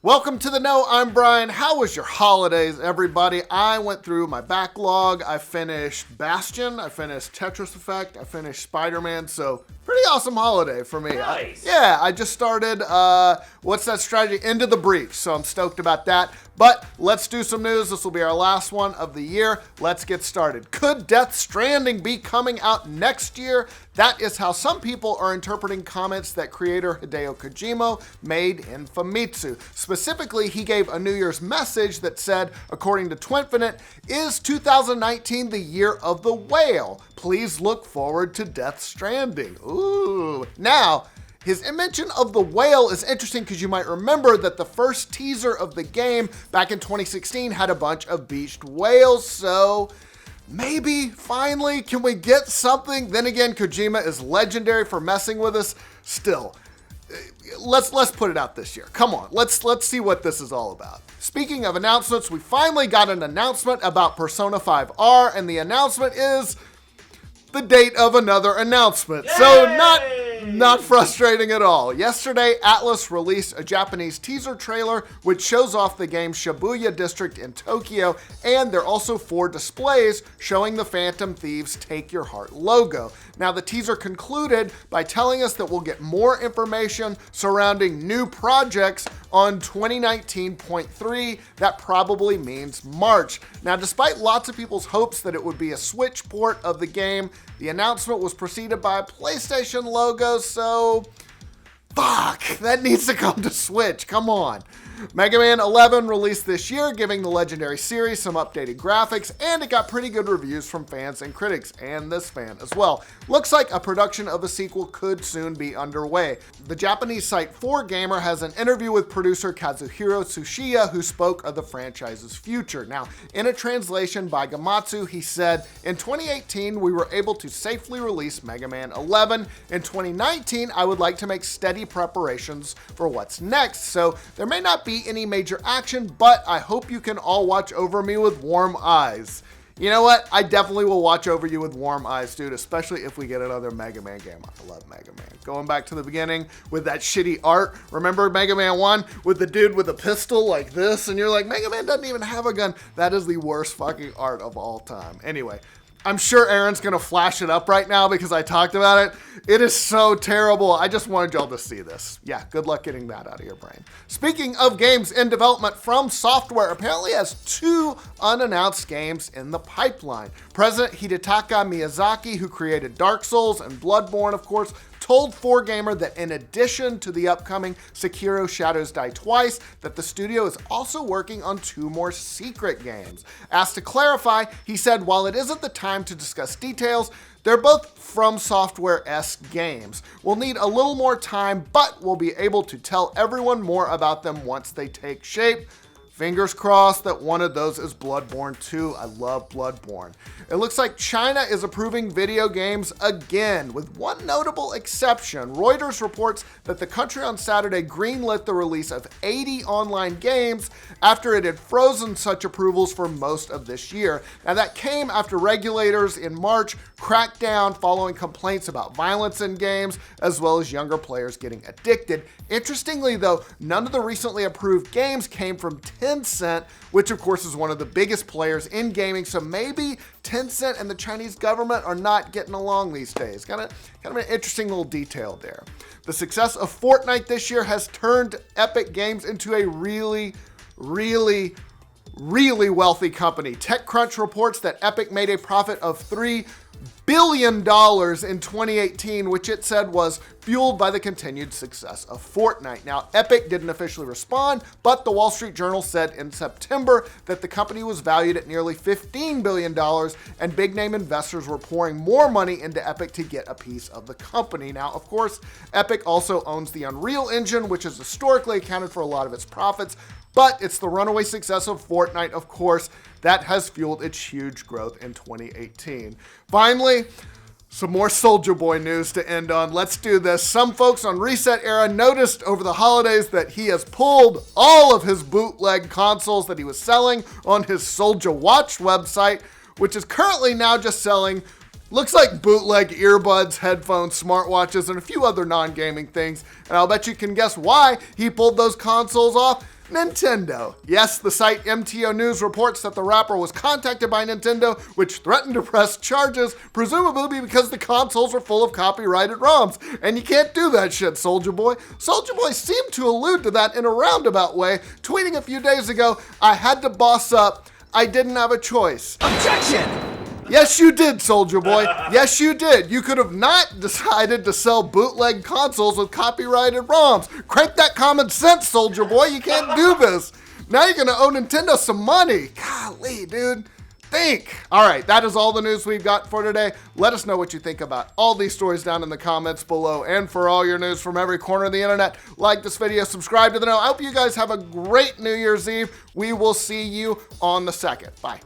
Welcome to the Know. I'm Brian. How was your holidays, everybody? I went through my backlog. I finished Bastion. I finished Tetris Effect. I finished Spider-Man. So pretty awesome holiday for me. Nice. I just started, what's that strategy? Into the Breach. So I'm stoked about that. But let's do some news. This will be our last one of the year. Let's get started. Could Death Stranding be coming out next year? That is how some people are interpreting comments that creator Hideo Kojima made in Famitsu. Specifically, he gave a New Year's message that said, according to Twinfinite, is 2019 the year of the whale? Please look forward to Death Stranding. Ooh. Now, his mention of the whale is interesting because you might remember that the first teaser of the game back in 2016 had a bunch of beached whales, so maybe, finally, can we get something? Then again, Kojima is legendary for messing with us. Still, let's put it out this year. Come on, let's see what this is all about. Speaking of announcements, we finally got an announcement about Persona 5R, and the announcement is the date of another announcement. Yay! So not frustrating at all. Yesterday, Atlus released a Japanese teaser trailer which shows off the game's Shibuya district in Tokyo, and there are also 4 displays showing the Phantom Thieves Take Your Heart logo. Now, the teaser concluded by telling us that we'll get more information surrounding new projects on 2019.3. That probably means March. Now, despite lots of people's hopes that it would be a Switch port of the game, the announcement was preceded by a PlayStation logo, so fuck, that needs to come to Switch. Come on. Mega Man 11 released this year, giving the legendary series some updated graphics, and it got pretty good reviews from fans and critics, and this fan as well. Looks like a production of a sequel could soon be underway. The Japanese site 4Gamer has an interview with producer Kazuhiro Tsuchiya, who spoke of the franchise's future. Now, in a translation by Gamatsu, he said, "In 2018, we were able to safely release Mega Man 11. In 2019, I would like to make steady preparations for what's next, so there may not be any major action, but I hope you can all watch over me with warm eyes." You know what? I definitely will watch over you with warm eyes, dude, especially if we get another Mega Man game. I love Mega Man. Going back to the beginning with that shitty art. Remember Mega Man 1 with the dude with a pistol like this? And you're like, Mega Man doesn't even have a gun. That is the worst fucking art of all time. Anyway, I'm sure Aaron's going to flash it up right now because I talked about it. It is so terrible. I just wanted y'all to see this. Yeah, good luck getting that out of your brain. Speaking of games in development, From Software apparently has 2 unannounced games in the pipeline. President Hidetaka Miyazaki, who created Dark Souls and Bloodborne, of course, told 4Gamer that in addition to the upcoming Sekiro Shadows Die Twice, that the studio is also working on 2 more secret games. Asked to clarify, he said, while it isn't the time to discuss details, they're both From Software-esque games. We'll need a little more time, but we'll be able to tell everyone more about them once they take shape. Fingers crossed that one of those is Bloodborne 2. I love Bloodborne. It looks like China is approving video games again, with one notable exception. Reuters reports that the country on Saturday greenlit the release of 80 online games after it had frozen such approvals for most of this year. Now, that came after regulators in March cracked down following complaints about violence in games, as well as younger players getting addicted. Interestingly, though, none of the recently approved games came from Tencent, which of course is one of the biggest players in gaming, so maybe Tencent and the Chinese government are not getting along these days. Kind of an interesting little detail there. The success of Fortnite this year has turned Epic Games into a really wealthy company. TechCrunch reports that Epic made a profit of $3 billion in 2018, which it said was fueled by the continued success of Fortnite. Now, Epic didn't officially respond, but the Wall Street Journal said in September that the company was valued at nearly $15 billion, and big-name investors were pouring more money into Epic to get a piece of the company. Now, of course, Epic also owns the Unreal Engine, which has historically accounted for a lot of its profits, but it's the runaway success of Fortnite, of course, that has fueled its huge growth in 2018. Finally, some more Soulja Boy news to end on. Let's do this. Some folks on Reset Era noticed over the holidays that he has pulled all of his bootleg consoles that he was selling on his Soulja Watch website, which is currently now just selling looks like bootleg earbuds, headphones, smartwatches, and a few other non-gaming things. And I'll bet you can guess why he pulled those consoles off. Nintendo. Yes, the site MTO News reports that the rapper was contacted by Nintendo, which threatened to press charges, presumably because the consoles were full of copyrighted ROMs. And you can't do that shit, Soulja Boy. Soulja Boy seemed to allude to that in a roundabout way, tweeting a few days ago, "I had to boss up. I didn't have a choice." Objection! Yes, you did, Soulja Boy. Yes, you did. You could have not decided to sell bootleg consoles with copyrighted ROMs. Crank that common sense, Soulja Boy. You can't do this. Now you're going to owe Nintendo some money. Golly, dude. Think. All right, that is all the news we've got for today. Let us know what you think about all these stories down in the comments below. And for all your news from every corner of the internet, like this video, subscribe to the know. I hope you guys have a great New Year's Eve. We will see you on the 2nd. Bye.